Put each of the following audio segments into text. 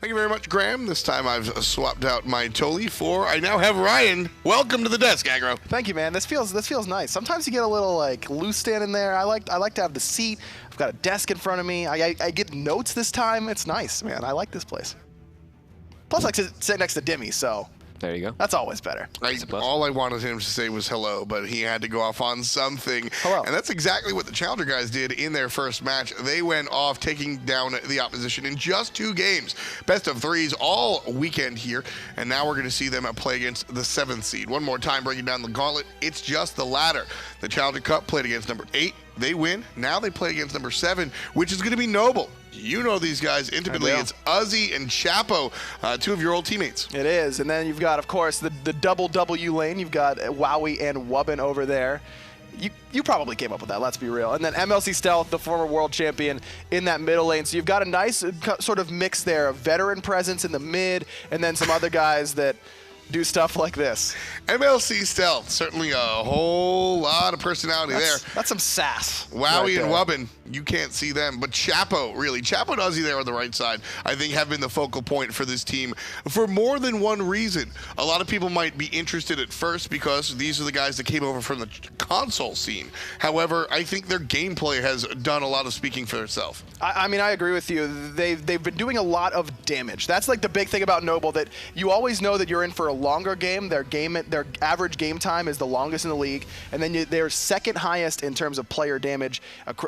Thank you very much, Graham. This time I've swapped out my Toli for I now have Ryan. Welcome to the desk, Aggro. Thank you, man. This feels nice. Sometimes you get a little like loose standing there. I like to have the seat. I've got a desk in front of me. I get notes this time. It's nice, man. I like this place. Plus, I sit next to Dimmy, so there you go. That's always better. All I wanted him to say was hello, but he had to go off on something. Hello. And that's exactly what the Challenger guys did in their first match. They went off taking down the opposition in just 2 games. Best of 3s all weekend here, and now we're going to see them play against the 7th seed. One more time, breaking down the gauntlet. It's just the ladder. The Challenger Cup played against number 8. They win. Now they play against number 7, which is going to be Noble. You know these guys intimately. It's Uzzy and Chapo, 2 of your old teammates. It is. And then you've got, of course, the double W lane. You've got Wowy and Wubbn over there. You probably came up with that, let's be real. And then MLC Stealth, the former world champion, in that middle lane. So you've got a nice sort of mix there of veteran presence in the mid and then some other guys that do stuff like this. MLC Stealth, certainly a whole lot of personality there. That's some sass. Wowy and Wubbn, you can't see them, but Chapo, really. Chapo and Uzzy there on the right side, I think have been the focal point for this team for more than one reason. A lot of people might be interested at first because these are the guys that came over from the console scene. However, I think their gameplay has done a lot of speaking for itself. I mean, I agree with you. They've been doing a lot of damage. That's like the big thing about Noble, that you always know that you're in for a longer game. Their average game time is the longest in the league, and then they're second highest in terms of player damage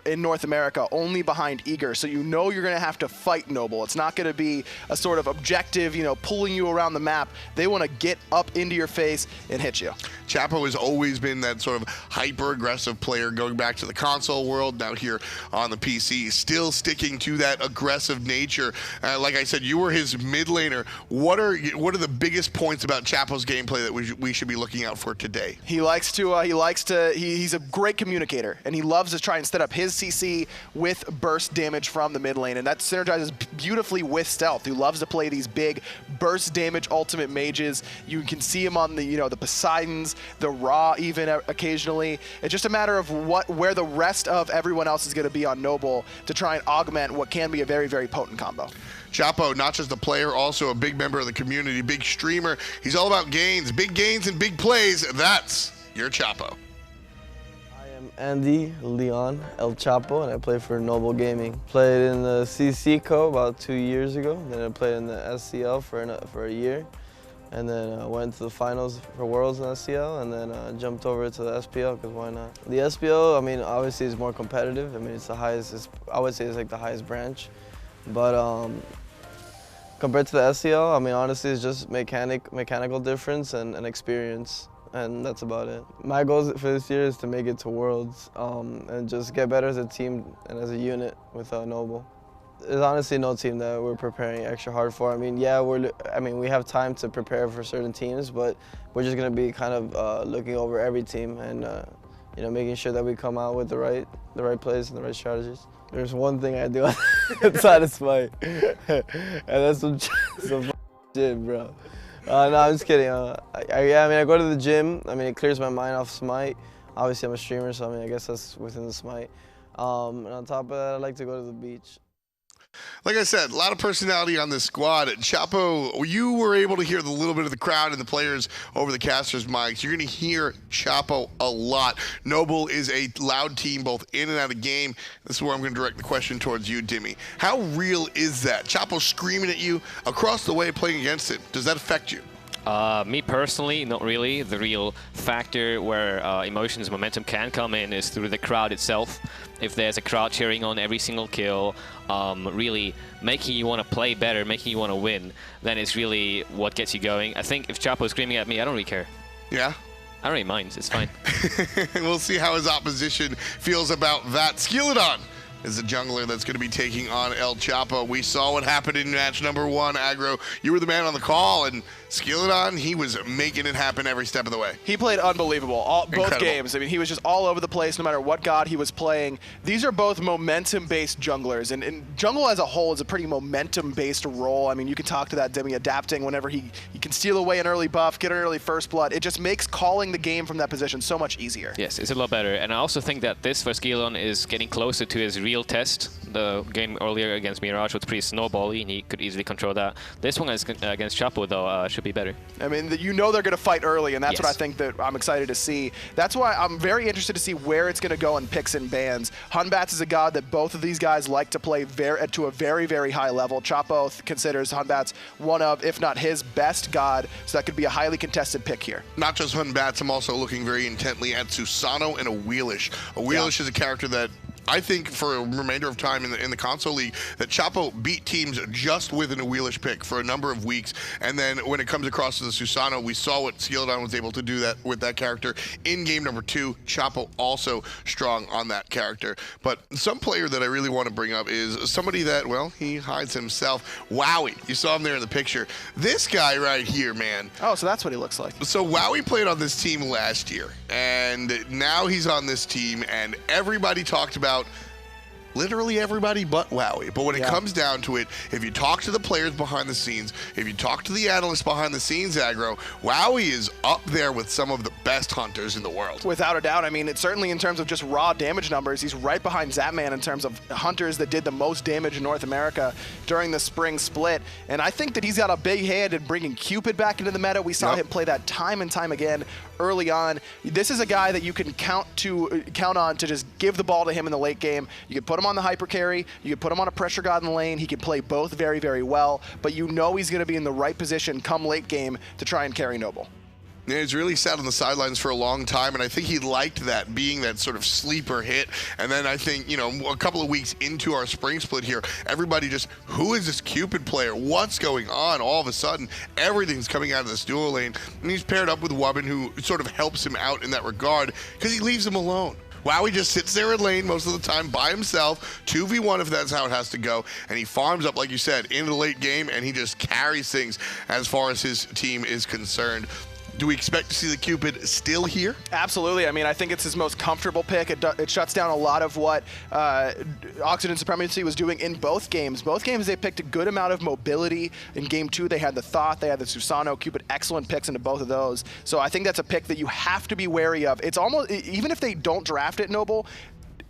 in North America, only behind Eager. So you know you're going to have to fight Noble. It's not going to be a sort of objective, pulling you around the map. They want to get up into your face and hit you. Chapo has always been that sort of hyper-aggressive player going back to the console world, now here on the PC, still sticking to that aggressive nature. Like I said, you were his mid laner. What are the biggest points about Chapo's gameplay that we should be looking out for today? He's a great communicator, and he loves to try and set up his CC with burst damage from the mid lane, and that synergizes beautifully with Stealth, who loves to play these big burst damage ultimate mages. You can see him on the the Poseidons, the Ra even occasionally. It's just a matter of where the rest of everyone else is going to be on Noble to try and augment what can be a very, very potent combo. Chapo, not just a player, also a big member of the community, big streamer. He's all about gains and big plays. That's your Chapo. I am Andy Leon Elchapo, and I play for Noble Gaming. Played in the CCCO about 2 years ago. Then I played in the SCL for a year. And then went to the finals for Worlds in SCL, and then jumped over to the SPL, because why not? The SPL, I mean, obviously is more competitive. I mean, it's the highest, I would say it's like the highest branch. But compared to the SCL, I mean, honestly, it's just mechanical difference and experience, and that's about it. My goals for this year is to make it to Worlds and just get better as a team and as a unit with Noble. There's honestly no team that we're preparing extra hard for. I mean, yeah, we have time to prepare for certain teams, but we're just going to be kind of looking over every team and making sure that we come out with the right plays and the right strategies. There's one thing I do outside of Smite, and that's some shit, bro. No, I'm just kidding. I go to the gym. I mean, it clears my mind off Smite. Obviously, I'm a streamer, so I mean, I guess that's within the Smite. And on top of that, I like to go to the beach. Like I said, a lot of personality on this squad. Chapo, you were able to hear the little bit of the crowd and the players over the casters' mics. You're going to hear Chapo a lot. Noble is a loud team both in and out of game. This is where I'm going to direct the question towards you, Dimmy. How real is that? Chapo screaming at you across the way playing against it. Does that affect you? Me personally, not really. The real factor where emotions, momentum can come in is through the crowd itself. If there's a crowd cheering on every single kill, really making you want to play better, making you want to win, then it's really what gets you going. I think if Chapo's screaming at me, I don't really care. Yeah? I don't really mind. It's fine. We'll see how his opposition feels about that. Skeeledon is the jungler that's going to be taking on Elchapo. We saw what happened in match number 1, Aggro. You were the man on the call, and Skeeledon, he was making it happen every step of the way. He played unbelievable, both games. I mean, he was just all over the place no matter what god he was playing. These are both momentum-based junglers, and jungle as a whole is a pretty momentum-based role. I mean, you can talk to that Demi adapting whenever he can steal away an early buff, get an early first blood. It just makes calling the game from that position so much easier. Yes, it's a lot better. And I also think that this for Skeeledon is getting closer to his real test. The game earlier against Mirage was pretty snowbally, and he could easily control that. This one against Chapo, though, should be better. I mean, you know they're going to fight early, and that's Yes. what I think that I'm excited to see. That's why I'm very interested to see where it's going to go in picks and bans. Batz is a god that both of these guys like to play to a very, very high level. Chapo considers Batz one of, if not his, best god, so that could be a highly contested pick here. Not just Batz, I'm also looking very intently at Susano and a Wheelish. A Wheelish is a character that I think for a remainder of time in the console league that Chapo beat teams just with an Wheelish pick for a number of weeks, and then when it comes across to the Susano, we saw what Skeeledon was able to do that with that character in game number 2. Chapo also strong on that character. But some player that I really want to bring up is somebody that, well, he hides himself. Wowy, you saw him there in the picture. This guy right here, man. Oh, so that's what he looks like. So Wowy played on this team last year, and now he's on this team, and everybody talked about literally everybody but Wowy. But when it comes down to it, if you talk to the players behind the scenes, if you talk to the analysts behind the scenes, Aggro, Wowy is up there with some of the best hunters in the world. Without a doubt. I mean, it's certainly in terms of just raw damage numbers, he's right behind Zapman in terms of hunters that did the most damage in North America during the spring split. And I think that he's got a big hand in bringing Cupid back into the meta. We saw him play that time and time again early on. This is a guy that you can count on to just give the ball to him in the late game. You can put him on the hyper carry, you can put him on a pressure god in the lane. He can play both very, very well, but you know he's going to be in the right position come late game to try and carry Noble. Yeah, he's really sat on the sidelines for a long time, and I think he liked that, being that sort of sleeper hit. And then I think, you know, a couple of weeks into our spring split here, everybody just, who is this Cupid player? What's going on? All of a sudden, everything's coming out of this duo lane, and he's paired up with Wubbn, who sort of helps him out in that regard, because he leaves him alone. Wowy just sits there in lane most of the time by himself, 2v1 if that's how it has to go, and he farms up, like you said, into the late game, and he just carries things as far as his team is concerned. Do we expect to see the Cupid still here? Absolutely. I mean, I think it's his most comfortable pick. It shuts down a lot of what Oxygen Supremacy was doing in both games. Both games, they picked a good amount of mobility. In game 2, they had the Thought, they had the Susano. Cupid, excellent picks into both of those. So I think that's a pick that you have to be wary of. It's almost, even if they don't draft it, Noble,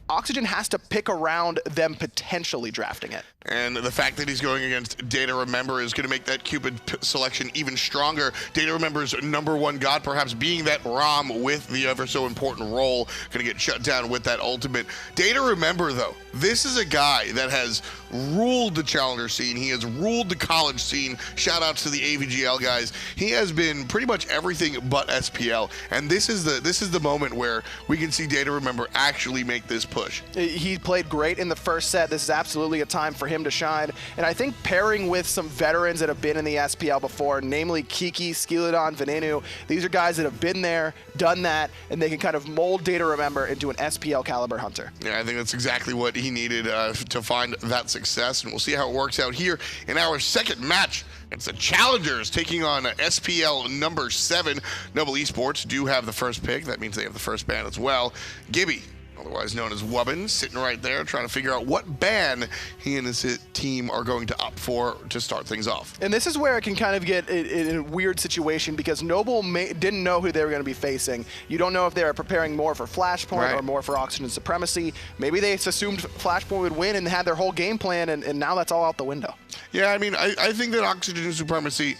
Oxygen has to pick around them potentially drafting it. And the fact that he's going against DayToRemeber is going to make that Cupid selection even stronger. DayToRemeber's #1 god, perhaps being that Rama with the ever so important role, going to get shut down with that ultimate. DayToRemeber, though, this is a guy that has ruled the challenger scene. He has ruled the college scene. Shout outs to the AVGL guys. He has been pretty much everything but SPL. And this is the moment where we can see DayToRemeber actually make this push. He played great in the first set. This is absolutely a time for him to shine. And I think pairing with some veterans that have been in the SPL before, namely Kiki, Skeeledon, Venenu, these are guys that have been there, done that, and they can kind of mold DayToRemeber into an SPL caliber hunter. Yeah, I think that's exactly what he needed to find that success, and we'll see how it works out here in our second match. It's the Challengers taking on SPL #7. Noble Esports do have the first pick. That means they have the first ban as well. Gibby, otherwise known as Wubbn, sitting right there trying to figure out what ban he and his team are going to opt for to start things off. And this is where it can kind of get in a weird situation because Noble didn't know who they were going to be facing. You don't know if they were preparing more for Flashpoint or more for Oxygen Supremacy. Maybe they assumed Flashpoint would win and had their whole game plan, and now that's all out the window. Yeah, I mean, I think that Oxygen Supremacy...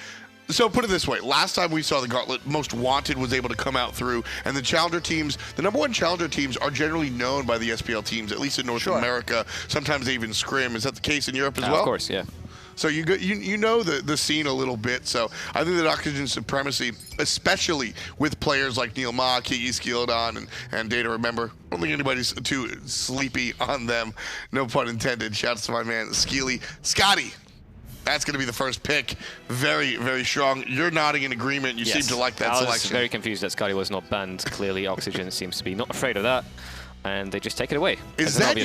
So put it this way, last time we saw the Gauntlet, Most Wanted was able to come out through, and the challenger teams, the #1 challenger teams are generally known by the SPL teams, at least in North America. Sometimes they even scrim. Is that the case in Europe as well? Of course, yeah. So you know the scene a little bit. So I think that Oxygen Supremacy, especially with players like NeiruMah, Skeeledon, and DayToRemeber, I don't think anybody's too sleepy on them. No pun intended. Shouts to my man Skadi. That's going to be the first pick. Very, very strong. You're nodding in agreement. You seem to like that selection. I was very confused that Skadi was not banned. Clearly, Oxygen seems to be not afraid of that, and they just take it away. Is that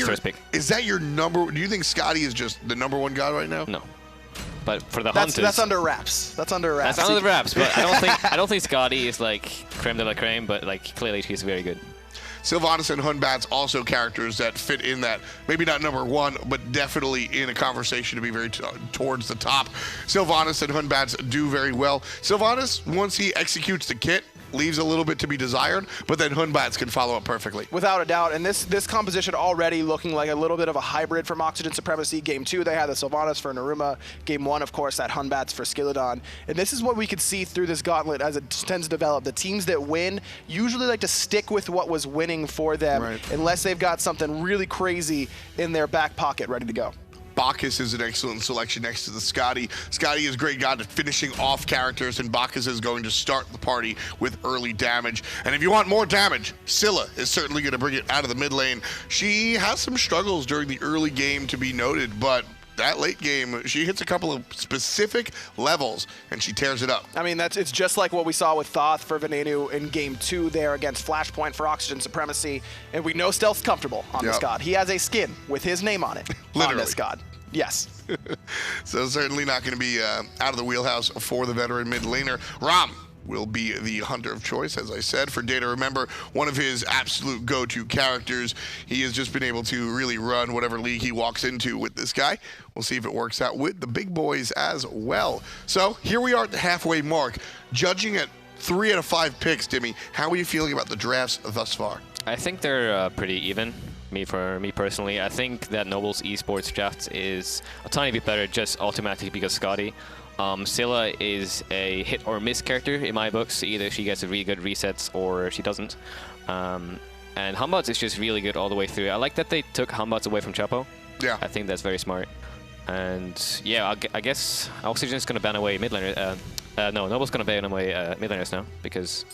your number? Do you think Skadi is just the #1 guy right now? No. But for the hunters, that's under wraps. That's under wraps. That's under the wraps. But I don't think Skadi is like creme de la creme. But like clearly, he's very good. Sylvanus and Batz also characters that fit in that, maybe not #1, but definitely in a conversation to be very towards the top. Sylvanus and Batz do very well. Sylvanus, once he executes the kit, leaves a little bit to be desired, but then Batz can follow up perfectly. Without a doubt, and this composition already looking like a little bit of a hybrid from Oxygen Supremacy. Game 2, they had the Sylvanus for NeiruMah. Game 1, of course, that Batz for Skeeledon. And this is what we could see through this gauntlet as it tends to develop. The teams that win usually like to stick with what was winning for them, unless they've got something really crazy in their back pocket ready to go. Bacchus is an excellent selection next to the Skadi. Skadi is a great god at finishing off characters, and Bacchus is going to start the party with early damage. And if you want more damage, Scylla is certainly going to bring it out of the mid lane. She has some struggles during the early game to be noted, but that late game, she hits a couple of specific levels, and she tears it up. I mean, it's just like what we saw with Thoth for Venenu in Game 2 there against Flashpoint for Oxygen Supremacy. And we know Stealth's comfortable on this god. He has a skin with his name on it on this god. Yes. So certainly not going to be out of the wheelhouse for the veteran mid laner. Rama will be the hunter of choice, as I said, for DayToRemeber, one of his absolute go-to characters. He has just been able to really run whatever league he walks into with this guy. We'll see if it works out with the big boys as well. So here we are at the halfway mark. Judging at 3 out of 5 picks, Timmy, how are you feeling about the drafts thus far? I think they're pretty even. For me personally, I think that Noble's Esports draft is a tiny bit better just automatically because Skadi. Scylla is a hit or miss character in my books. Either she gets a really good resets or she doesn't. And Batz is just really good all the way through. I like that they took Batz away from Chapo. Yeah. I think that's very smart. And yeah, I guess Oxygen's going to ban away mid laner. No, Noble's going to ban away mid laners now because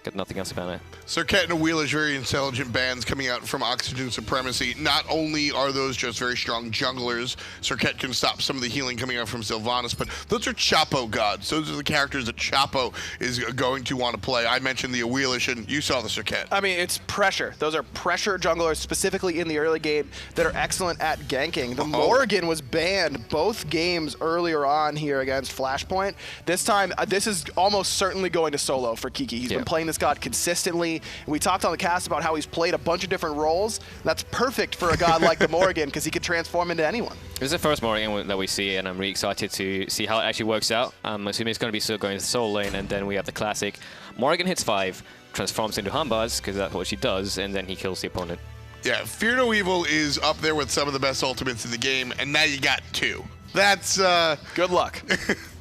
got nothing else about it. Serket and Awila is very intelligent bans coming out from Oxygen Supremacy. Not only are those just very strong junglers, Serket can stop some of the healing coming out from Sylvanus, but those are Chapo gods. Those are the characters that Chapo is going to want to play. I mentioned the Awilish, and you saw the Serket. I mean, it's pressure. Those are pressure junglers, specifically in the early game, that are excellent at ganking. The Morrigan was banned both games earlier on here against Flashpoint. This time, this is almost certainly going to solo for Kiki. He's been playing this god consistently. We talked on the cast about how he's played a bunch of different roles. That's perfect for a god like the Morrigan because he could transform into anyone. This is the first Morrigan that we see, and I'm really excited to see how it actually works out. I'm assuming it's going to be still going to solo lane, and then we have the classic Morrigan hits 5, transforms into Batz because that's what she does, and then he kills the opponent. Yeah, Fear No Evil is up there with some of the best ultimates in the game, and now you got 2. That's good luck.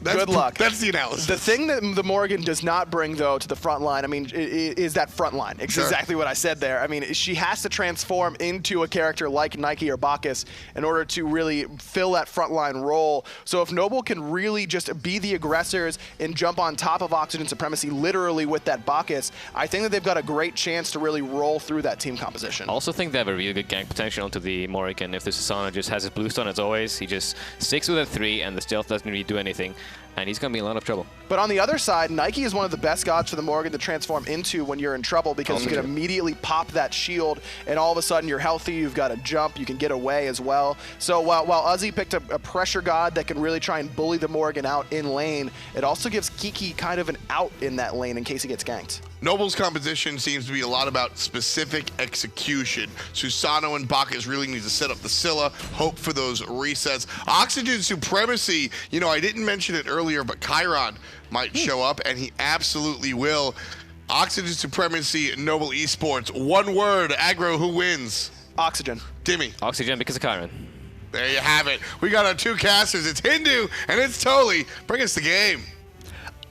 Good luck. That's the analysis. The thing that the Morrigan does not bring, though, to the front line, I mean, is that front line. It's exactly what I said there. I mean, she has to transform into a character like Nike or Bacchus in order to really fill that front line role. So if Noble can really just be the aggressors and jump on top of Oxygen Supremacy literally with that Bacchus, I think that they've got a great chance to really roll through that team composition. I also think they have a really good gank potential onto the Morrigan. If the Susano just has his blue stun as always, he just sticks with a 3 and the stealth doesn't really do anything. And he's going to be in a lot of trouble. But on the other side, Nike is one of the best gods for the Morrigan to transform into when you're in trouble because you can immediately pop that shield and all of a sudden you're healthy, you've got a jump, you can get away as well. So while Uzzy picked a pressure god that can really try and bully the Morrigan out in lane, it also gives Kiki kind of an out in that lane in case he gets ganked. Noble's composition seems to be a lot about specific execution. Susano and Bacchus really need to set up the Scylla, hope for those resets. Oxygen Supremacy, you know, I didn't mention it earlier, but Chiron might show up, and he absolutely will. Oxygen Supremacy, Noble Esports. One word, aggro, who wins? Oxygen. Timmy. Oxygen because of Chiron. There you have it. We got our 2 casters. It's Hindu, and it's Toli. Bring us the game.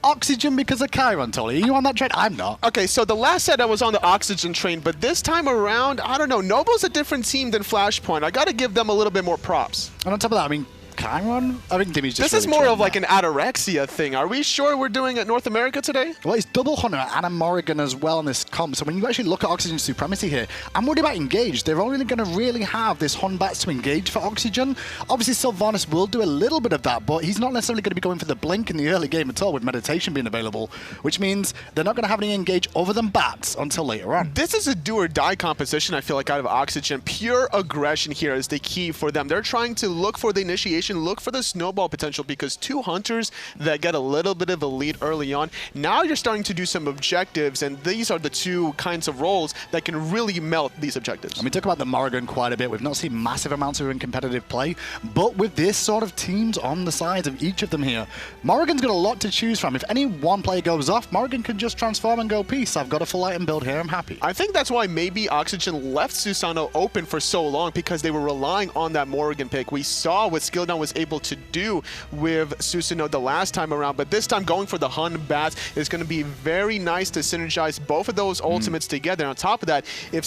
Oxygen because of Chiron, Tolly. Are you on that train? I'm not. Okay, so the last set I was on the Oxygen train, but this time around, I don't know. Noble's a different team than Flashpoint. I got to give them a little bit more props. And on top of that, I mean, Chiron? I think Timmy's just This is more of like an anorexia thing. Are we sure we're doing it North America today? Well, it's double Hunter and a Morrigan as well in this comp. So when you actually look at Oxygen Supremacy here, I'm worried about engage. They're only going to really have this Batz to engage for Oxygen. Obviously, Sylvanus will do a little bit of that, but he's not necessarily going to be going for the blink in the early game at all with meditation being available, which means they're not going to have any engage other than Batz until later on. This is a do or die composition, I feel like, out of Oxygen. Pure aggression here is the key for them. They're trying to look for the initiation Oxygen look for the snowball potential because 2 hunters that get a little bit of a lead early on. Now you're starting to do some objectives, and these are the 2 kinds of roles that can really melt these objectives. And we talk about the Morrigan quite a bit. We've not seen massive amounts of in competitive play, but with this sort of teams on the sides of each of them here, Morrigan's got a lot to choose from. If any one player goes off, Morrigan can just transform and go, peace, I've got a full item build here, I'm happy. I think that's why maybe Oxygen left Susano open for so long, because they were relying on that Morrigan pick. We saw what Skeeledon was able to do with Susano the last time around, but this time going for the Hun Batz is going to be very nice to synergize both of those ultimates together. On top of that, if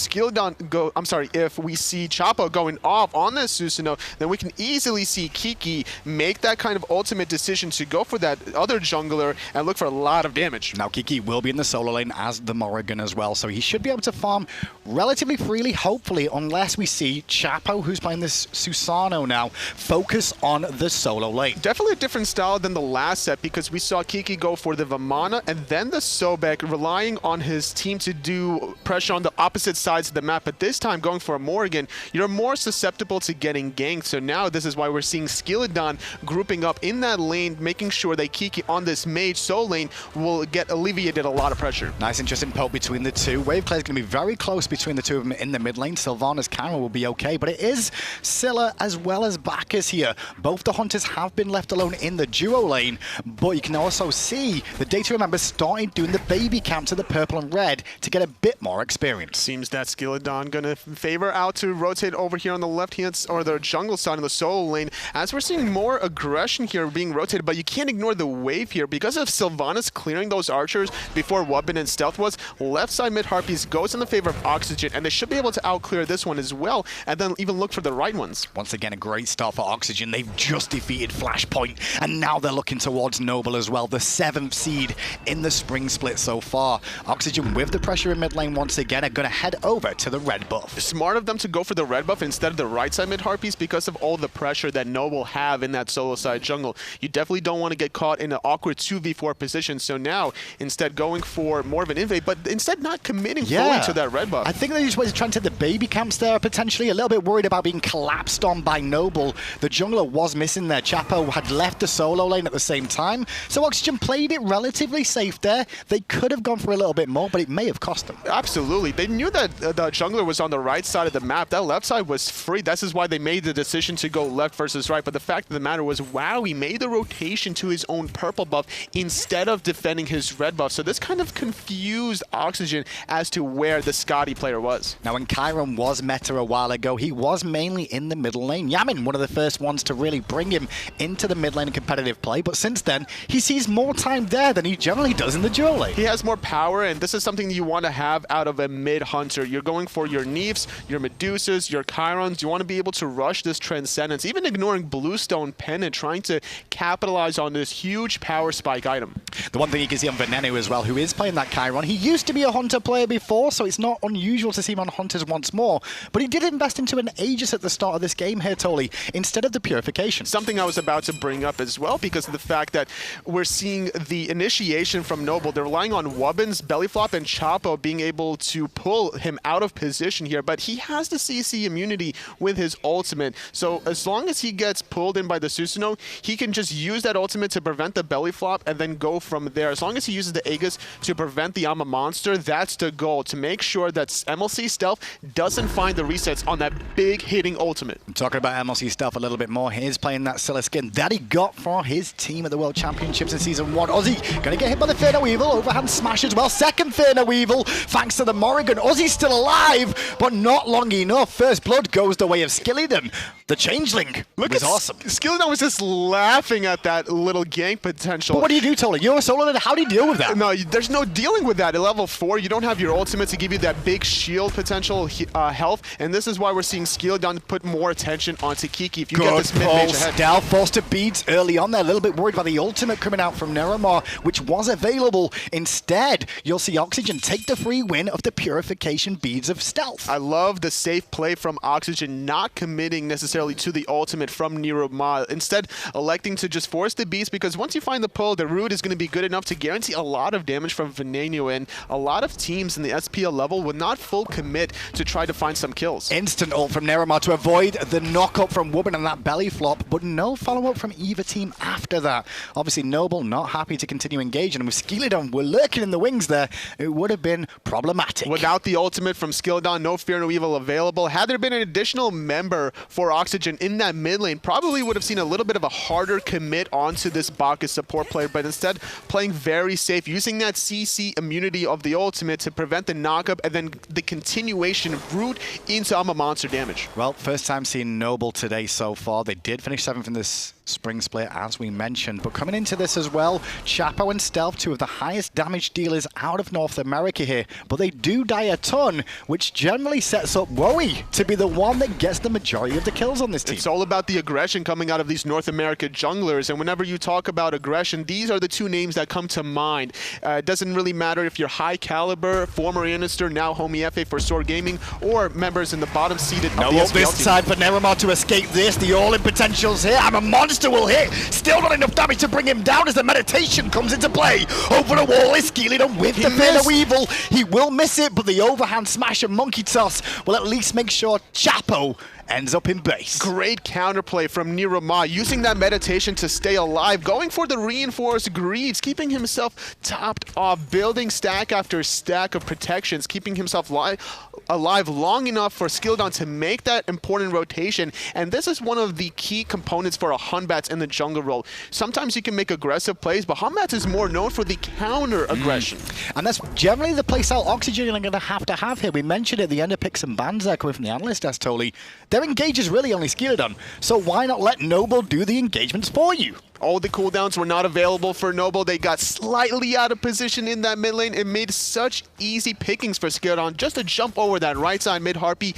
if we see Chapo going off on this Susano, then we can easily see Kiki make that kind of ultimate decision to go for that other jungler and look for a lot of damage. Now Kiki will be in the solo lane as the Morrigan as well, so he should be able to farm relatively freely, hopefully, unless we see Chapo, who's playing this Susano now, focus on the solo lane. Definitely a different style than the last set, because we saw Kiki go for the Vamana and then the Sobek, relying on his team to do pressure on the opposite sides of the map. But this time, going for a Morrigan, you're more susceptible to getting ganked. So now this is why we're seeing Skeeledon grouping up in that lane, making sure that Kiki on this mage solo lane will get alleviated a lot of pressure. Nice interesting poke between the 2. Wave Clay's going to be very close between the 2 of them in the mid lane. Sylvanus, Chiron will be okay, but it is Scylla as well as Bacchus here. Both the hunters have been left alone in the duo lane, but you can also see the DayToRemeber started doing the baby camp to the purple and red to get a bit more experience. Seems that Skeeledon gonna favor out to rotate over here on the left hand or the jungle side in the solo lane, as we're seeing more aggression here being rotated. But you can't ignore the wave here because of Sylvanus clearing those archers before Wubbn and Stealth was. Left side mid Harpies goes in the favor of Oxygen, and they should be able to outclear this one as well, and then even look for the right ones. Once again, a great start for Oxygen. They've just defeated Flashpoint, and now they're looking towards Noble as well, the 7th seed in the spring split so far. Oxygen, with the pressure in mid lane once again, are going to head over to the red buff. Smart of them to go for the red buff instead of the right side mid Harpies because of all the pressure that Noble have in that solo side jungle. You definitely don't want to get caught in an awkward 2v4 position, so now instead going for more of an invade, but instead not committing fully to that red buff. I think they just were trying to the baby camps there, potentially a little bit worried about being collapsed on by Noble. The jungler was missing there. Chapo had left the solo lane at the same time, so Oxygen played it relatively safe there. They could have gone for a little bit more, but it may have cost them. Absolutely. They knew that the jungler was on the right side of the map. That left side was free. This is why they made the decision to go left versus right. But the fact of the matter was, wow, he made the rotation to his own purple buff instead of defending his red buff. So this kind of confused Oxygen as to where the Skadi player was. Now, when Chiron was meta a while ago, he was mainly in the middle lane. Yamin, one of the first ones to really bring him into the mid lane in competitive play. But since then, he sees more time there than he generally does in the duo lane. He has more power, and this is something you want to have out of a mid hunter. You're going for your Neefs, your Medusas, your Chirons. You want to be able to rush this Transcendence, even ignoring Bluestone Pennant, trying to capitalize on this huge power spike item. The one thing you can see on Venenu as well, who is playing that Chiron, he used to be a hunter player before, so it's not unusual to see him on hunters once more, but he did invest into an Aegis at the start of this game here, Toli, instead of the Purification. Something I was about to bring up as well, because of the fact that we're seeing the initiation from Noble. They're relying on Wubbn's belly flop and Chapo being able to pull him out of position here, but he has the CC immunity with his ultimate, so as long as he gets pulled in by the Susano, he can just use that ultimate to prevent the belly flop and then go from there. As long as he uses the Aegis to prevent the Amma monster, that's the goal, to make sure that MLC Stealth doesn't find the resets on that big hitting ultimate. Talking about MLC Stealth a little bit more, he's playing that Scylla skin that he got for his team at the World Championships in Season 1. Uzzy gonna get hit by the Fierno Weevil, overhand smash as well, second Fierno Weevil, thanks to the Morrigan. Uzzy's still alive, but not long enough. First blood goes the way of Skeeledon. The Changeling was awesome. Skeeledon was just laughing at that little gank potential. But what do you do, Toli? You're a solo, how do you deal with that? No, there's no dealing with that. At level 4, you don't have your ultimate to give you that big shield potential health, and this is why we're seeing Skeeledon put more attention onto Kiki. If you get this mid-range ahead. Stealth forced to beats early on there, a little bit worried about the ultimate coming out from NeiruMah, which was available. Instead, you'll see Oxygen take the free win of the Purification Beads of Stealth. I love the safe play from Oxygen, not committing necessarily to the ultimate from NeiruMah. Instead, electing to just force the beast, because once you find the pull, the root is going to be good enough to guarantee a lot of damage from Venenu, and a lot of teams in the SPL level would not full commit to try to find some kills. Instant ult from NeiruMah to avoid the knock-up from Wubbn, and that belly belly flop, but no follow-up from either team after that. Obviously, Noble not happy to continue engaging, and with Skeeledon, we're lurking in the wings there. It would have been problematic. Without the ultimate from Skeeledon, no fear, no evil available. Had there been an additional member for Oxygen in that mid lane, probably would have seen a little bit of a harder commit onto this Bacchus support player, but instead playing very safe, using that CC immunity of the ultimate to prevent the knockup and then the continuation route into Alma monster damage. Well, first time seeing Noble today so far. They did finish 7th in this spring split, as we mentioned. But coming into this as well, Chapo and Stealth, two of the highest damage dealers out of North America here. But they do die a ton, which generally sets up Wowy to be the one that gets the majority of the kills on this team. It's all about the aggression coming out of these North America junglers. And whenever you talk about aggression, these are the two names that come to mind. It doesn't really matter if you're high caliber, former Inister, now homie FA for Sword Gaming, or members in the bottom seeded of the SPL this team. time for NeiruMah to escape this. The all-in potential's here. I'm a monster will hit. Still not enough damage to bring him down as the meditation comes into play. Over the wall is Skeeledon with the Fear No Evil. He will miss it, but the overhand smash and monkey toss will at least make sure Chapo ends up in base. Great counterplay from NeiruMah, using that meditation to stay alive, going for the reinforced greaves, keeping himself topped off, building stack after stack of protections, keeping himself alive long enough for Skeeledon to make that important rotation. And this is one of the key components for a Hunbatz in the jungle role. Sometimes you can make aggressive plays, but Hunbatz is more known for the counter aggression. And that's generally the playstyle Oxygen are going to have here. We mentioned at the end of picks and bans there coming from the analyst, as Toli. Their engage is really only Skeeledon, so why not let Noble do the engagements for you? All the cooldowns were not available for Noble. They got slightly out of position in that mid lane. It made such easy pickings for Skeeledon just to jump over that right side mid Harpy,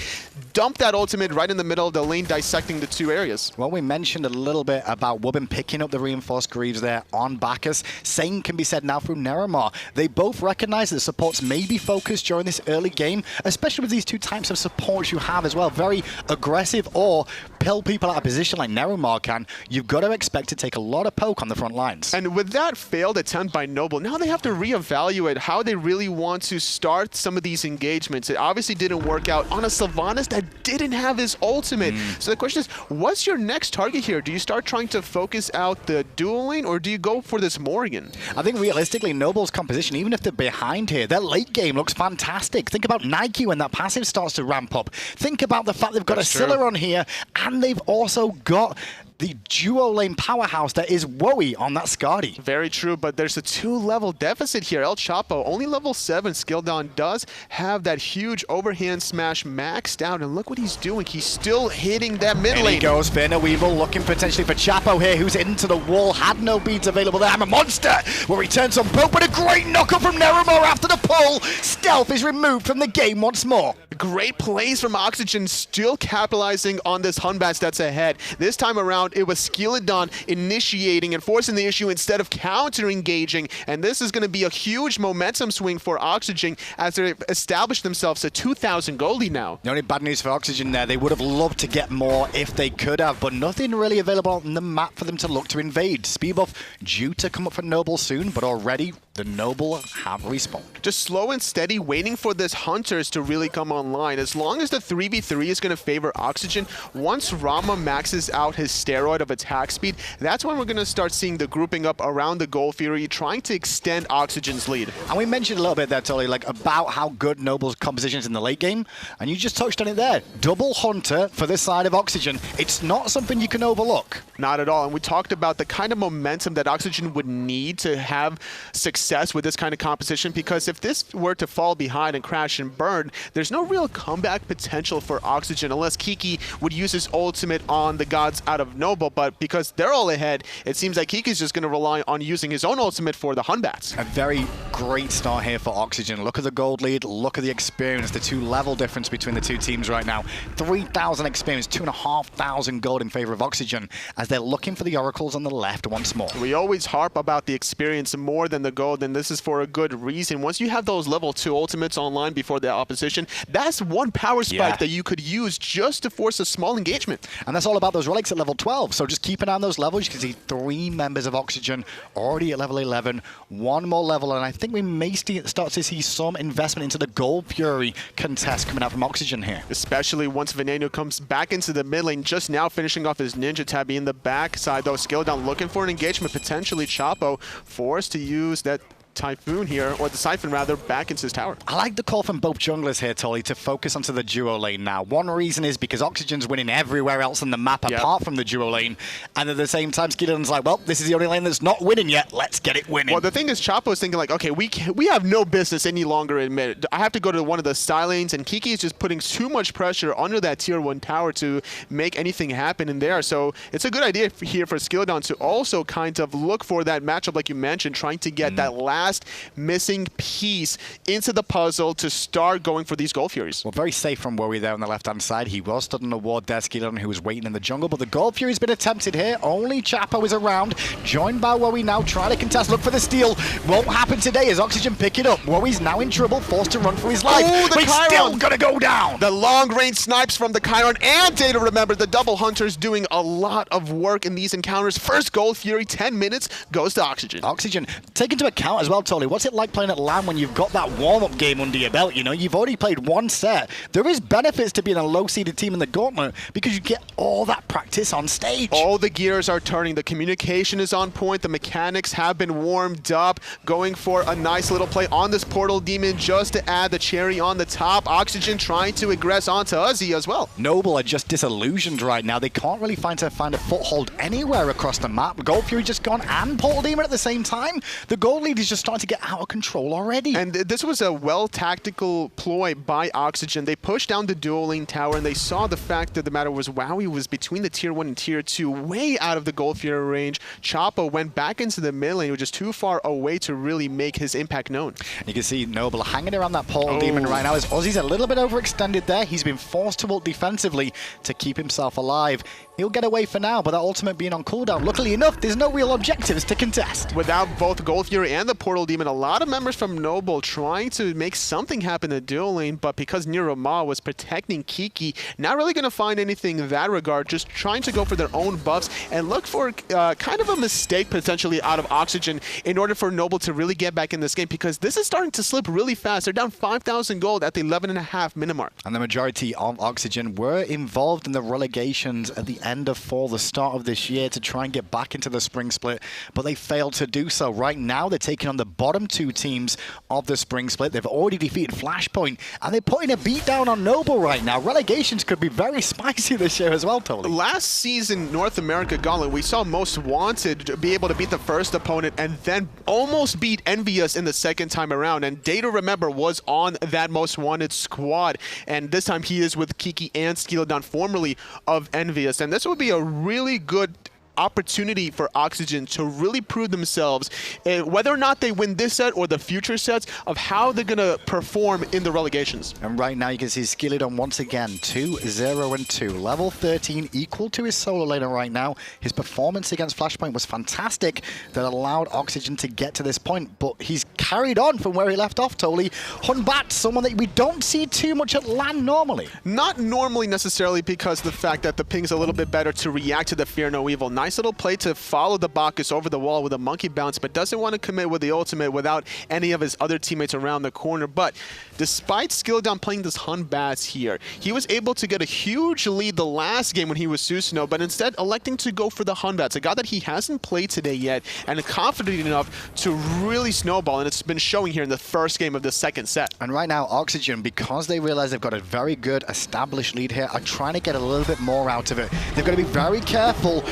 dump that ultimate right in the middle of the lane, dissecting the two areas. Well, we mentioned a little bit about Wubbn picking up the reinforced greaves there on Bacchus. Same can be said now through NeiruMah. They both recognize that supports may be focused during this early game, especially with these two types of supports you have as well. Very aggressive or pill people out of position like NeiruMah can. You've got to expect to take a lot of poke on the front lines. And with that failed attempt by Noble, now they have to reevaluate how they really want to start some of these engagements. It obviously didn't work out on a Sylvanus that didn't have his ultimate. So the question is, what's your next target here? Do you start trying to focus out the dual lane, or do you go for this Morrigan? I think realistically, Noble's composition, even if they're behind here, their late game looks fantastic. Think about Nike when that passive starts to ramp up. Think about the fact they've got a Scylla on here, and they've also got the duo lane powerhouse that is Wowy on that Skadi. Very true, but there's a 2-level deficit here. Elchapo, only level 7. Skeeledon does have that huge overhand smash maxed out, and look what he's doing. He's still hitting that mid lane. Here he goes, Fear No Evil, looking potentially for Chapo here, who's into the wall, had no beads available there. I'm a monster, will return some poke, but a great knockup from NeiruMah after the pull. Stealth is removed from the game once more. Great plays from Oxygen, still capitalizing on this Hunbatz that's ahead. This time around, it was Skeeledon initiating and forcing the issue instead of counter-engaging. And this is going to be a huge momentum swing for Oxygen as they established themselves at 2,000 gold lead now. The only bad news for Oxygen there, they would have loved to get more if they could have, but nothing really available on the map for them to look to invade. Speed buff due to come up for Noble soon, but already the Noble have respawned. Just slow and steady, waiting for this Hunters to really come online. As long as the 3v3 is going to favor Oxygen, once Rama maxes out his steroid of attack speed, that's when we're going to start seeing the grouping up around the Gold Fury, trying to extend Oxygen's lead. And we mentioned a little bit there, Tolly, like about how good Noble's composition is in the late game, and you just touched on it there. Double Hunter for this side of Oxygen. It's not something you can overlook. Not at all. And we talked about the kind of momentum that Oxygen would need to have success with this kind of composition, because if this were to fall behind and crash and burn, there's no real comeback potential for Oxygen unless Kiki would use his ultimate on the gods out of Noble. But because they're all ahead, it seems like Kiki's just going to rely on using his own ultimate for the Hunbatz. A very great start here for Oxygen. Look at the gold lead, look at the experience, the 2-level difference between the two teams right now. 3,000 experience, 2,500 gold in favor of Oxygen as they're looking for the oracles on the left once more. We always harp about the experience more than the gold. Skeeledon, this is for a good reason. Once you have those level 2 ultimates online before the opposition, that's one power spike that you could use just to force a small engagement. And that's all about those relics at level 12. So just keep an eye on those levels. You can see 3 members of Oxygen already at level 11. 1 more level, and I think we may start to see some investment into the Gold Fury contest coming out from Oxygen here. Especially once Venenu comes back into the mid lane, just now finishing off his Ninja Tabby in the backside, though. Skeeledon looking for an engagement, potentially Chapo forced to use that Typhoon here, or the Siphon rather, back into his tower. I like the call from both junglers here, Tolly, to focus onto the duo lane now. One reason is because Oxygen's winning everywhere else on the map apart from the duo lane, and at the same time, Skeeledon's like, well, this is the only lane that's not winning yet. Let's get it winning. Well, the thing is, Chapo's thinking like, okay, we have no business any longer in mid. I have to go to one of the side lanes, and Kiki is just putting too much pressure under that tier 1 tower to make anything happen in there. So it's a good idea here for Skeeledon to also kind of look for that matchup, like you mentioned, trying to get that last missing piece into the puzzle to start going for these Gold Furies. Well, very safe from Wowy there on the left-hand side. He was stood on the ward there, Skeeledon, who was waiting in the jungle, but the Gold Fury's been attempted here. Only Chapo is around, joined by Wowy now, trying to contest, look for the steal. Won't happen today as Oxygen pick it up. Wowy's now in trouble, forced to run for his life. Oh, but he's still gonna go down. The long-range snipes from the Chiron and DayToRemeber, the double hunters doing a lot of work in these encounters. First Gold Fury, 10 minutes, goes to Oxygen. Oxygen, take into account as well, Tolly, what's it like playing at LAN when you've got that warm-up game under your belt? You know, you've already played 1 set. There is benefits to being a low-seeded team in the Gauntlet because you get all that practice on stage. All the gears are turning. The communication is on point. The mechanics have been warmed up. Going for a nice little play on this Portal Demon just to add the cherry on the top. Oxygen trying to aggress onto Uzzy as well. Noble are just disillusioned right now. They can't really find a foothold anywhere across the map. Gold Fury just gone and Portal Demon at the same time. The gold lead is just starting to get out of control already. And this was a well-tactical ploy by Oxygen. They pushed down the dual lane tower, and they saw the fact that the matter was Wowy was between the tier 1 and tier 2, way out of the Gold Fury range. Chapo went back into the mid lane, which is too far away to really make his impact known. You can see Noble hanging around that Portal Demon right now as Uzzy's a little bit overextended there. He's been forced to ult defensively to keep himself alive. He'll get away for now, but that ultimate being on cooldown. Luckily enough, there's no real objectives to contest. Without both Gold Fury and the Portal Demon, a lot of members from Noble trying to make something happen in the dual lane, but because NeiruMah was protecting Kiki, not really going to find anything in that regard, just trying to go for their own buffs and look for kind of a mistake potentially out of Oxygen in order for Noble to really get back in this game, because this is starting to slip really fast. They're down 5,000 gold at the 11.5 minute mark. And the majority of Oxygen were involved in the relegations at the end of fall, the start of this year, to try and get back into the spring split, but they failed to do so. Right now, they're taking on the bottom 2 teams of the spring split. They've already defeated Flashpoint, and they're putting a beat down on Noble right now. Relegations could be very spicy this year as well, Tony. Last season, North America Gauntlet, we saw Most Wanted be able to beat the first opponent and then almost beat Envious in the second time around, and DayToRemeber was on that Most Wanted squad, and this time he is with Kiki and Skeeledon, formerly of Envious, and this would be a really good opportunity for Oxygen to really prove themselves, whether or not they win this set or the future sets, of how they're going to perform in the relegations. And right now you can see Skeeledon once again 2-0-2, level 13, equal to his solo laner right now. His performance against Flashpoint was fantastic, that allowed Oxygen to get to this point, but he's carried on from where he left off, Toli. Batz, someone that we don't see too much at LAN normally. Not normally necessarily, because the fact that the ping's a little bit better to react to the Fear No Evil. Nice little play to follow the Bacchus over the wall with a monkey bounce, but doesn't want to commit with the ultimate without any of his other teammates around the corner. But despite Skeeledon playing this Batz here, he was able to get a huge lead the last game when he was Susano, but instead electing to go for the Batz, a guy that he hasn't played today yet, and confident enough to really snowball, and it's been showing here in the first game of the second set. And right now, Oxygen, because they realize they've got a very good established lead here, are trying to get a little bit more out of it. They've got to be very careful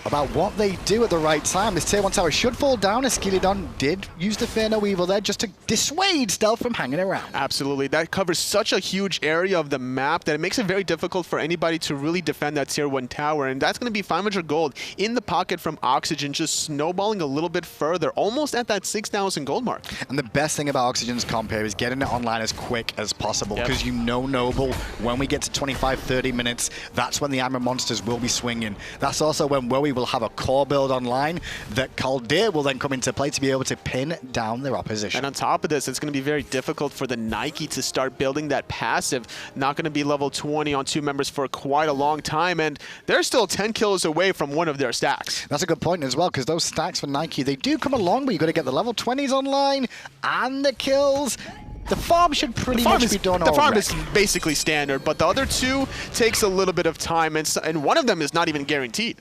about what they do at the right time. This tier 1 tower should fall down, as Skeeledon did use the Fear No Evil there just to dissuade Stealth from hanging around. Absolutely. That covers such a huge area of the map that it makes it very difficult for anybody to really defend that tier 1 tower, and that's going to be 500 gold in the pocket from Oxygen, just snowballing a little bit further, almost at that 6,000 gold mark. And the best thing about Oxygen's comp here is getting it online as quick as possible, because you know Noble, when we get to 25-30 minutes, that's when the Armor Monsters will be swinging. That's also when Wowy will have a core build online that Caldeir will then come into play to be able to pin down their opposition. And on top of this, it's going to be very difficult for the Nike to start building that passive. Not going to be level 20 on 2 members for quite a long time, and they're still 10 kills away from one of their stacks. That's a good point as well, because those stacks for Nike, they do come along, but you've got to get the level 20s online and the kills. The farm should pretty much be done already. The farm is basically standard, but the other 2 takes a little bit of time, and one of them is not even guaranteed.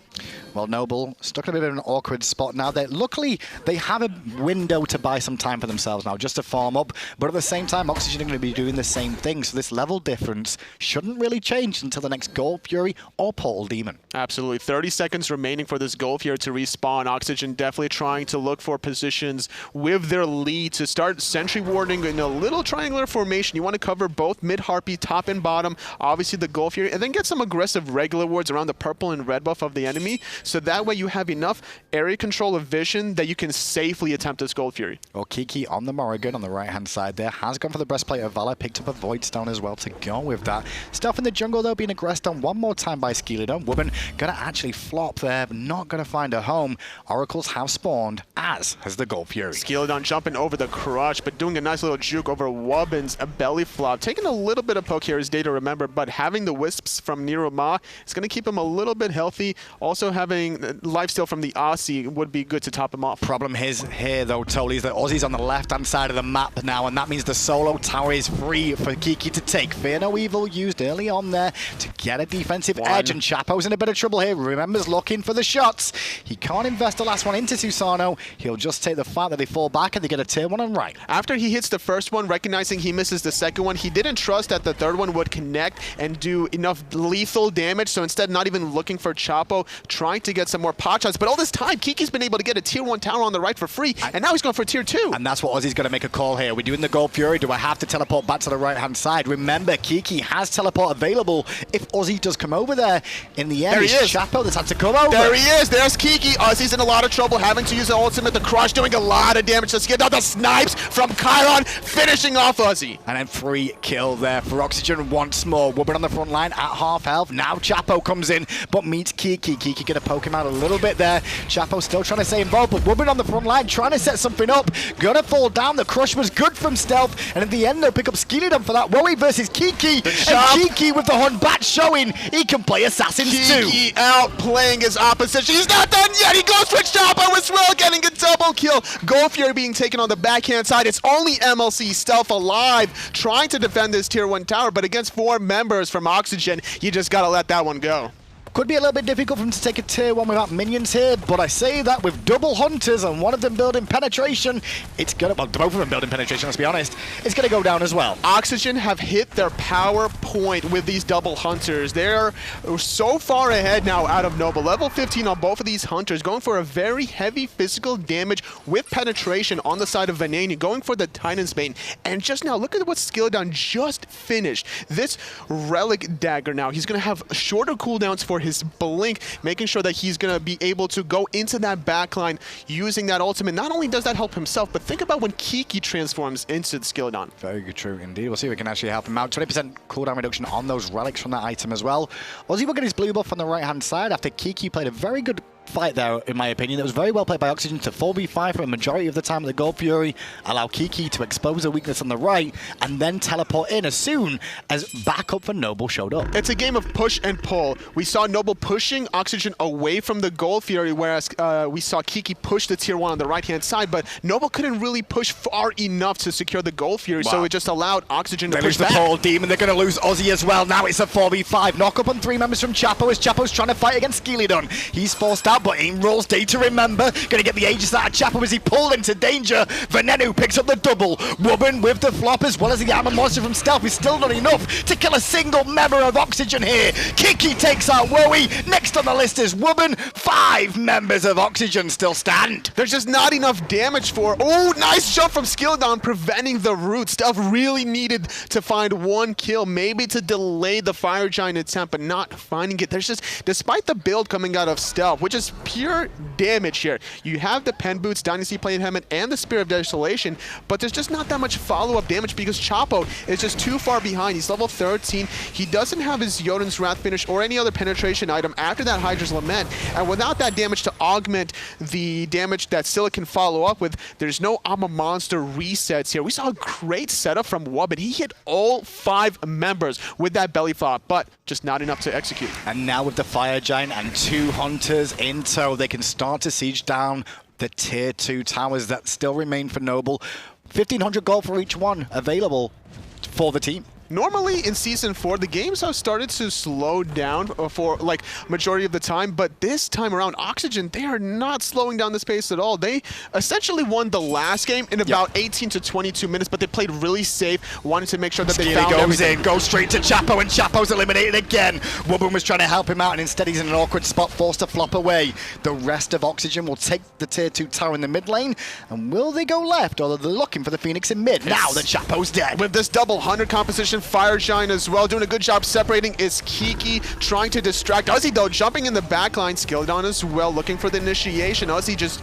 Well, Noble stuck in a bit of an awkward spot now. Luckily, they have a window to buy some time for themselves now, just to farm up. But at the same time, Oxygen are going to be doing the same thing. So this level difference shouldn't really change until the next Gold Fury or Portal Demon. Absolutely. 30 seconds remaining for this Gold Fury to respawn. Oxygen definitely trying to look for positions with their lead to start sentry warding in a little triangular formation. You want to cover both mid Harpy, top and bottom, obviously the Gold Fury, and then get some aggressive regular wards around the purple and red buff of the enemy. So that way you have enough area control of vision that you can safely attempt this Gold Fury. Well, Kiki on the Morrigan on the right-hand side there has gone for the Breastplate of Valor, picked up a Void Stone as well to go with that. Stealth in the jungle, though, being aggressed on one more time by Skeeledon. Wubbn going to actually flop there, but not going to find a home. Oracles have spawned, as has the Gold Fury. Skeeledon jumping over the crush, but doing a nice little juke over Wubbn's belly flop. Taking a little bit of poke here is DayToRemeber, but having the wisps from NeiruMah is going to keep him a little bit healthy. Also having lifesteal from the Aussie would be good to top him off. Problem is here, though, Tolly, is that Uzzy's on the left-hand side of the map now, and that means the solo tower is free for Kiki to take. Fear No Evil used early on there to get a defensive edge, and Chapo's in a bit of trouble here. Remembers looking for the shots. He can't invest the last one into Susano. He'll just take the fact that they fall back and they get a tier 1 on right. After he hits the first one, recognizing he misses the second one, he didn't trust that the third one would connect and do enough lethal damage, so instead not even looking for Chapo, trying to get some more pot shots. But all this time, Kiki's been able to get a tier 1 tower on the right for free, and now he's going for tier 2. And that's what Uzzy's going to make a call here. We're doing the Gold Fury. Do I have to teleport back to the right-hand side? Remember, Kiki has teleport available if Uzzy does come over there. In the end, it's Chapo that's had to come over. There he is. There's Kiki. Uzzy's in a lot of trouble, having to use the ultimate. The crush doing a lot of damage to Skeeledon. The snipes from Chiron, finishing off Uzzy. And then free kill there for Oxygen once more. Wubbn on the front line at half health. Now Chapo comes in, but meets Kiki. Kiki going to poke him out a little bit there. Chapo still trying to stay involved, but Wubbn on the front line trying to set something up. Gonna fall down. The crush was good from stealth, and at the end they'll pick up Skeeledon for that. Wowy versus Kiki, and Kiki with the Hun Batz showing he can play Assassins too. Kiki out playing his opposition. He's not done yet. He goes for Chapo as well, getting a double kill. Gold Fury being taken on the backhand side. It's only MLC Stealth alive, trying to defend this tier 1 tower, but against 4 members from Oxygen, you just gotta let that one go. Could be a little bit difficult for him to take a tier 1 without minions here, but I say that with double hunters and one of them building penetration, it's gonna, well, both of them building penetration, let's be honest, it's gonna go down as well. Oxygen have hit their power point with these double hunters. They're so far ahead now out of Noble. Level 15 on both of these hunters, going for a very heavy physical damage with penetration on the side of Venenu, going for the Titan's Bane. And just now, look at what Skeeledon just finished. This Relic Dagger now, he's gonna have shorter cooldowns for his blink, making sure that he's going to be able to go into that backline using that ultimate. Not only does that help himself, but think about when Kiki transforms into the Skeeledon. Very good, true indeed. We'll see if we can actually help him out. 20% cooldown reduction on those relics from that item as well. Uzzy will get his blue buff on the right-hand side after Kiki played a very good fight there, in my opinion. It was very well played by Oxygen to 4v5 for a majority of the time of the Gold Fury, allow Kiki to expose a weakness on the right, and then teleport in as soon as backup for Noble showed up. It's a game of push and pull. We saw Noble pushing Oxygen away from the Gold Fury, whereas we saw Kiki push the tier 1 on the right-hand side, but Noble couldn't really push far enough to secure the Gold Fury, so it just allowed Oxygen to push back. The Portal Demon, they're going to lose Uzzy as well. Now it's a 4v5. Knock up on 3 members from Chapo as Chapo's trying to fight against Skeeledon. He's forced out, but aim rolls DayToRemeber. Going to get the Aegis out of Chapo as he pulled into danger. Venenu picks up the double. Wubbn with the flop as well as the Armor Monster from Stealth is still not enough to kill a single member of Oxygen here. Kiki takes out Wowy. Next on the list is Wubbn. 5 members of Oxygen still stand. There's just not enough damage for... Oh, nice jump from Skeeledon, preventing the root. Stealth really needed to find 1 kill, maybe to delay the Fire Giant attempt, but not finding it. There's just, despite the build coming out of Stealth, which is just pure damage here. You have the Pen Boots, Dynasty Plane Helmet, and the Spear of Desolation, but there's just not that much follow-up damage because Chapo is just too far behind. He's level 13. He doesn't have his Jotun's Wrath finish or any other penetration item after that Hydra's Lament, and without that damage to augment the damage that Scylla can follow up with, there's no I'm a Monster resets here. We saw a great setup from Wubbn. He hit all 5 members with that belly flop, but just not enough to execute. And now with the Fire Giant and 2 Hunters in tow, they can start to siege down the tier 2 towers that still remain for Noble. 1,500 gold for each one available for the team. Normally in Season 4, the games have started to slow down for like majority of the time, but this time around, Oxygen, they are not slowing down this pace at all. They essentially won the last game in about 18 to 22 minutes, but they played really safe, wanted to make sure that they found goes everything. in, goes straight to Chapo, and Chapo's eliminated again. Wubbn was trying to help him out, and instead he's in an awkward spot, forced to flop away. The rest of Oxygen will take the tier 2 tower in the mid lane, and will they go left, or are they looking for the Phoenix in mid? Now that Chapo's dead. With this double 100 composition, Fire Giant as well, doing a good job separating is Kiki, trying to distract Uzzy though, jumping in the backline. Skeeledon as well, looking for the initiation. Uzzy just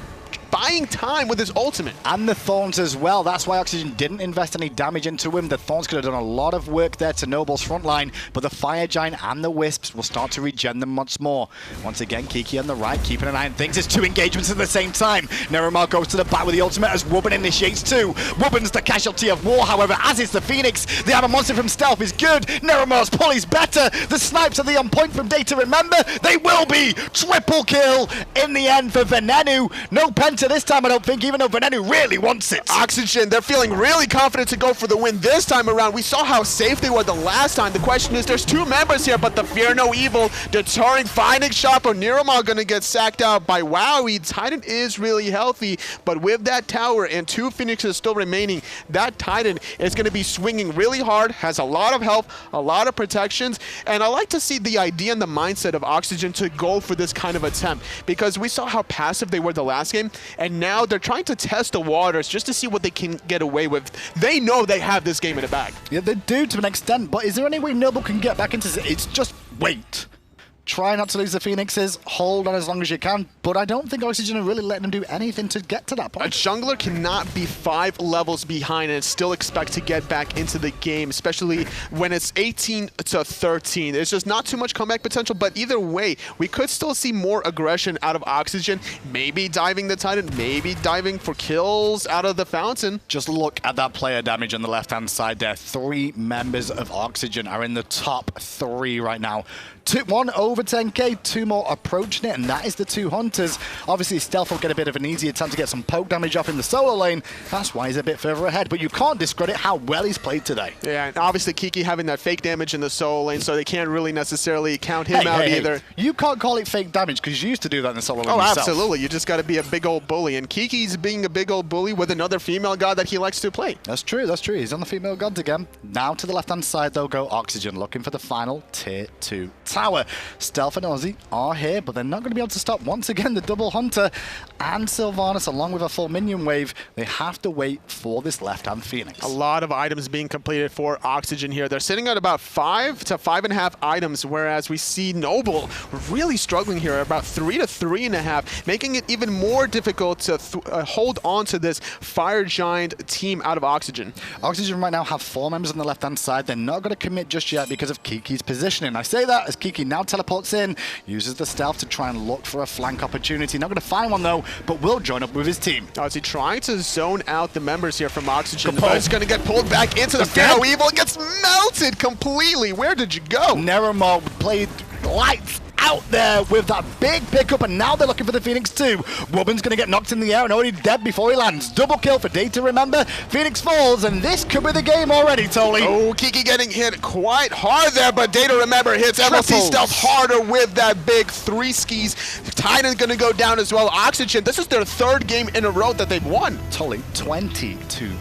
buying time with his ultimate. And the Thorns as well. That's why Oxygen didn't invest any damage into him. The Thorns could have done a lot of work there to Noble's front line, but the Fire Giant and the Wisps will start to regen them once more. Once again, Kiki on the right, keeping an eye on things. It's 2 engagements at the same time. NeiruMah goes to the back with the ultimate as Wubbn initiates 2. Wubbn's the casualty of war, however, as is the Phoenix. They have a monster from stealth is good. NeiruMah's pull is better. The snipes are the on point from DayToRemeber. They will be triple kill in the end for Venenu. No Penta this time, I don't think, even though Venenu really wants it. Oxygen, they're feeling really confident to go for the win this time around. We saw how safe they were the last time. The question is, there's 2 members here, but the Fear No Evil deterring, finding Chapo. NeiruMah gonna get sacked out by Wowy. Titan is really healthy, but with that tower and 2 Phoenixes still remaining, that Titan is gonna be swinging really hard, has a lot of health, a lot of protections, and I like to see the idea and the mindset of Oxygen to go for this kind of attempt, because we saw how passive they were the last game, and now they're trying to test the waters just to see what they can get away with. They know they have this game in the bag. Yeah, they do to an extent, but is there any way Noble can get back into this? It's just wait. Try not to lose the Phoenixes, hold on as long as you can, but I don't think Oxygen are really letting them do anything to get to that A point. jungler cannot be 5 levels behind and still expect to get back into the game, especially when it's 18 to 13. There's just not too much comeback potential, but either way, we could still see more aggression out of Oxygen, maybe diving the Titan, maybe diving for kills out of the Fountain. Just look at that player damage on the left-hand side there. 3 members of Oxygen are in the top 3 right now. 1 over 10k, 2 more approaching it, and that is the 2 Hunters. Obviously, Stealth will get a bit of an easier time to get some poke damage off in the solo lane. That's why he's a bit further ahead, but you can't discredit how well he's played today. Yeah, and obviously Kiki having that fake damage in the solo lane, so they can't really necessarily count him out either. You can't call it fake damage, because you used to do that in the solo lane Oh, yourself. absolutely. You just got to be a big old bully, and Kiki's being a big old bully with another female god that he likes to play. That's true, that's true. He's on the female gods again. Now to the left-hand side, though, go Oxygen, looking for the final tier 2 tower. Stealth and Uzzy are here, but they're not going to be able to stop once again the double Hunter and Sylvanus, along with a full minion wave. They have to wait for this left-hand Phoenix. A lot of items being completed for Oxygen here. They're sitting at about 5 to 5.5 items, whereas we see Noble really struggling here, about 3 to 3.5, making it even more difficult to hold on to this Fire Giant team out of Oxygen. Oxygen right now have 4 members on the left-hand side. They're not going to commit just yet because of Kiki's positioning. I say that as Kiki now teleports in, uses the stealth to try and look for a flank opportunity. Not going to find one though, but will join up with his team. Is he trying to zone out the members here from Oxygen? But it's going to get pulled back into the Fear No Evil. It gets melted completely. Where did you go? NeiruMah played lights out there with that big pickup, and now they're looking for the Phoenix too. Wubbn's going to get knocked in the air and already dead before he lands. Double kill for DayToRemeber. Phoenix falls, and this could be the game already, Tolly. Oh, Kiki getting hit quite hard there, but DayToRemeber hits MLC Stealth harder with that big 3 skis. Titan's going to go down as well. Oxygen, this is their 3rd game in a row that they've won. Tolly, 20-2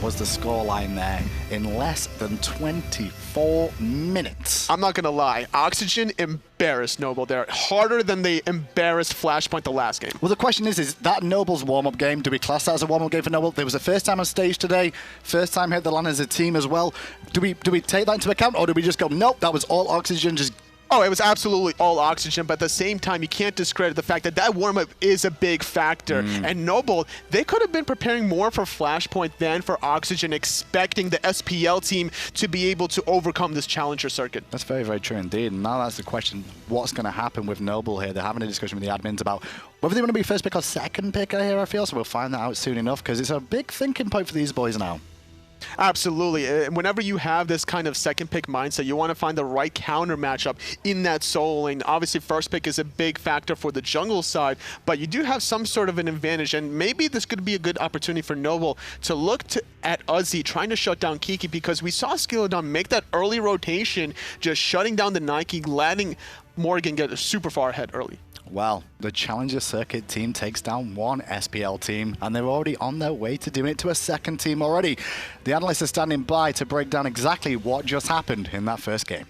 was the scoreline there in less than 24 minutes. I'm not going to lie. Oxygen embarrassed Noble there harder than they embarrassed Flashpoint the last game. Well, the question is that Noble's warm-up game? Do we class that as a warm-up game for Noble? There was the first time on stage today, first time hit the LAN as a team as well. Do we take that into account, or do we just go, nope, that was all Oxygen, just Oh, it was absolutely all Oxygen, but at the same time, you can't discredit the fact that that warm-up is a big factor. And Noble, they could have been preparing more for Flashpoint than for Oxygen, expecting the SPL team to be able to overcome this Challenger circuit. That's very, very true indeed. And now that's the question, what's going to happen with Noble here? They're having a discussion with the admins about whether they want to be first pick or second picker here, I feel. So we'll find that out soon enough, because it's a big thinking point for these boys now. Absolutely. Whenever you have this kind of second pick mindset, you want to find the right counter matchup in that solo lane. Obviously, first pick is a big factor for the jungle side, but you do have some sort of an advantage, and maybe this could be a good opportunity for Noble to look at Uzzy trying to shut down Kiki, because we saw Skeeledon make that early rotation, just shutting down the Nike, letting Morrigan get super far ahead early. Well, the Challenger Circuit team takes down one SPL team, and they're already on their way to doing it to a second team already. The analysts are standing by to break down exactly what just happened in that first game.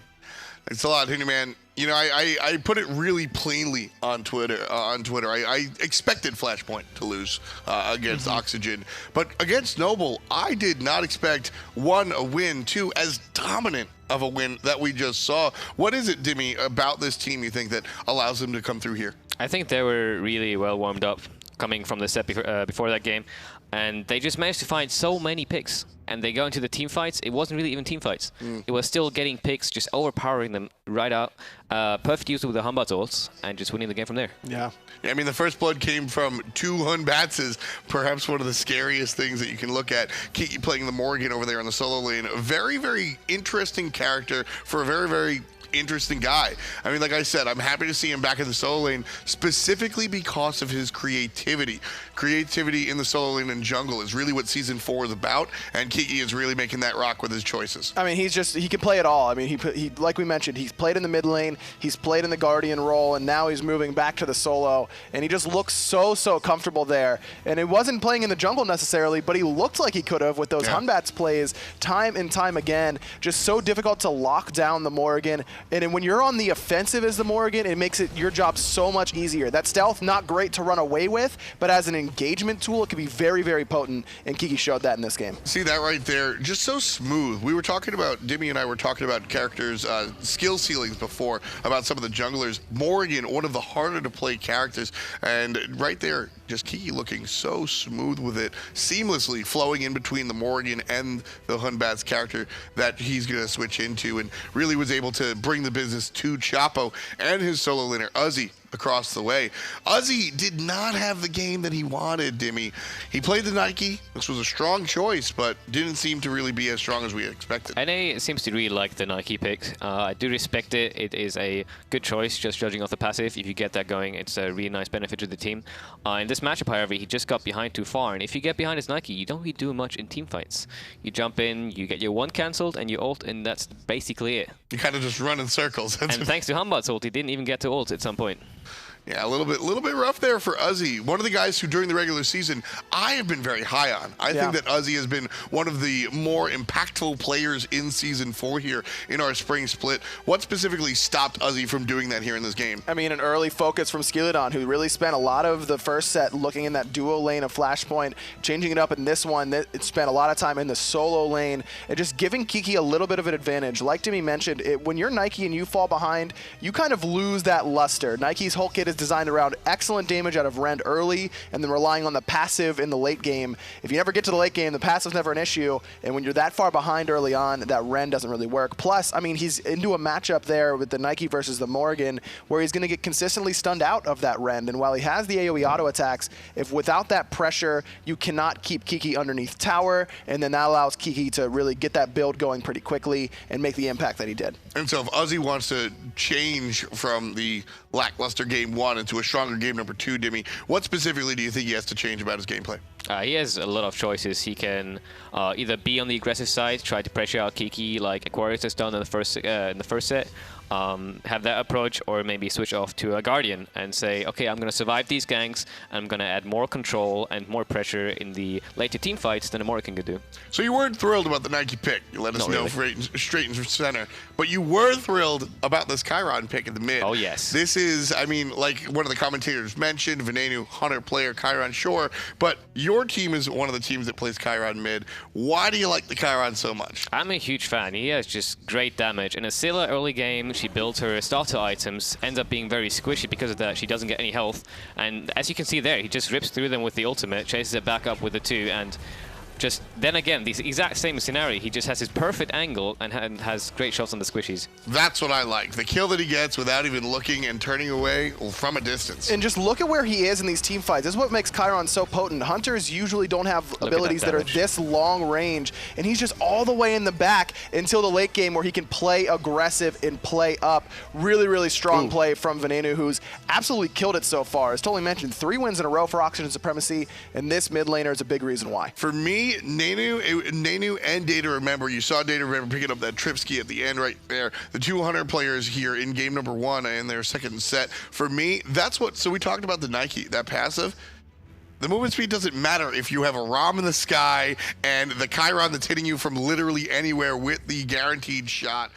Thanks a lot, Henry, man. You know, I put it really plainly on Twitter. I expected Flashpoint to lose against Oxygen, but against Noble, I did not expect, one, a win, two, as dominant of a win that we just saw. What is it, Dimmy, about this team you think that allows them to come through here? I think they were really well warmed up coming from the set before that game, and they just managed to find so many picks. And they go into the team fights. It wasn't really even team fights. It was still getting picks, just overpowering them right out. Perfect use with the Humbat's ults, and just winning the game from there. Yeah. I mean, the first blood came from 2 Batzes, perhaps one of the scariest things that you can look at. Kiki playing the Morrigan over there on the solo lane. A very, very interesting character for a very, very interesting guy. I mean, like I said, I'm happy to see him back in the solo lane, specifically because of his creativity. Creativity in the solo lane and jungle is really what Season 4 is about, and Kiki is really making that rock with his choices. I mean, he can play it all. I mean, he like we mentioned, he's played in the mid lane, he's played in the Guardian role, and now he's moving back to the solo, and he just looks so comfortable there. And it wasn't playing in the jungle necessarily, but he looked like he could have with those Hunbat's plays time and time again. Just so difficult to lock down the Morrigan. And then when you're on the offensive as the Morrigan, it makes your job so much easier. That stealth, not great to run away with, but as an engagement tool, it can be very, very potent, and Kiki showed that in this game. See that right there? Just so smooth. We were talking about, Dimmy and I were talking about characters, skill ceilings before, about some of the junglers. Morrigan, one of the harder to play characters, and right there, just Kiki looking so smooth with it, seamlessly flowing in between the Morrigan and the Hunbat's character that he's going to switch into, and really was able to bring the business to Chapo and his solo laner, Uzzy, across the way. Uzzy did not have the game that he wanted, Dimmy. He played the Nike. This was a strong choice, but didn't seem to really be as strong as we expected. NA seems to really like the Nike pick. I do respect it. It is a good choice, just judging off the passive. If you get that going, it's a really nice benefit to the team. In this matchup, however, he just got behind too far, and if you get behind his Nike, you don't really do much in team fights. You jump in, you get your one cancelled, and you ult, and that's basically it. You kind of just run in circles. And thanks to Humbat's ult, he didn't even get to ult at some point. Yeah, a little bit rough there for Uzzy. One of the guys who during the regular season I have been very high on. I think that Uzzy has been one of the more impactful players in Season 4 here in our spring split. What specifically stopped Uzzy from doing that here in this game? I mean, an early focus from Skeeledon, who really spent a lot of the first set looking in that duo lane of Flashpoint, changing it up in this one. It spent a lot of time in the solo lane, and just giving Kiki a little bit of an advantage. Like Timmy mentioned, when you're Nike and you fall behind, you kind of lose that luster. Nike's whole kit is designed around excellent damage out of Rend early, and then relying on the passive in the late game. If you never get to the late game, the passive's never an issue, and when you're that far behind early on, that Rend doesn't really work. Plus, I mean, he's into a matchup there with the Nike versus the Morrigan, where he's going to get consistently stunned out of that Rend, and while he has the AoE auto attacks, if without that pressure, you cannot keep Kiki underneath tower, and then that allows Kiki to really get that build going pretty quickly and make the impact that he did. And so if Uzzy wants to change from the lackluster game 1 into a stronger game number 2, Dimmy, what specifically do you think he has to change about his gameplay? He has a lot of choices. He can either be on the aggressive side, try to pressure out Kiki like Aquarius has done in the first set, have that approach, or maybe switch off to a Guardian and say, okay, I'm going to survive these ganks, and I'm going to add more control and more pressure in the later team fights than a Morrigan could do. So you weren't thrilled about the Nike pick. You let us know straight and center. But you were thrilled about this Chiron pick in the mid. Oh, yes. This is, I mean, like one of the commentators mentioned, Venenu, Hunter player, Chiron, sure. But your team is one of the teams that plays Chiron mid. Why do you like the Chiron so much? I'm a huge fan. He has just great damage. In a Scylla early game, she builds her starter items ends up being very squishy because of that. She doesn't get any health. And as you can see there, he just rips through them with the ultimate, chases it back up with the 2, and just then again, the exact same scenario. He just has his perfect angle and has great shots on the squishies. That's what I like. The kill that he gets without even looking and turning away from a distance. And just look at where he is in these team fights. This is what makes Chiron so potent. Hunters usually don't have abilities that are this long range, and he's just all the way in the back until the late game where he can play aggressive and play up. Really, really strong play from Venenu, who's absolutely killed it so far. As totally mentioned, 3 wins in a row for Oxygen Supremacy, and this mid laner is a big reason why. For me, Nenu and DayToRemeber, you saw DayToRemeber picking up that trip ski at the end right there. The 200 players here in game number 1 in their second set. For me, that's what, so we talked about the Nike, that passive. The movement speed doesn't matter if you have a Rama in the sky and the Chiron that's hitting you from literally anywhere with the guaranteed shot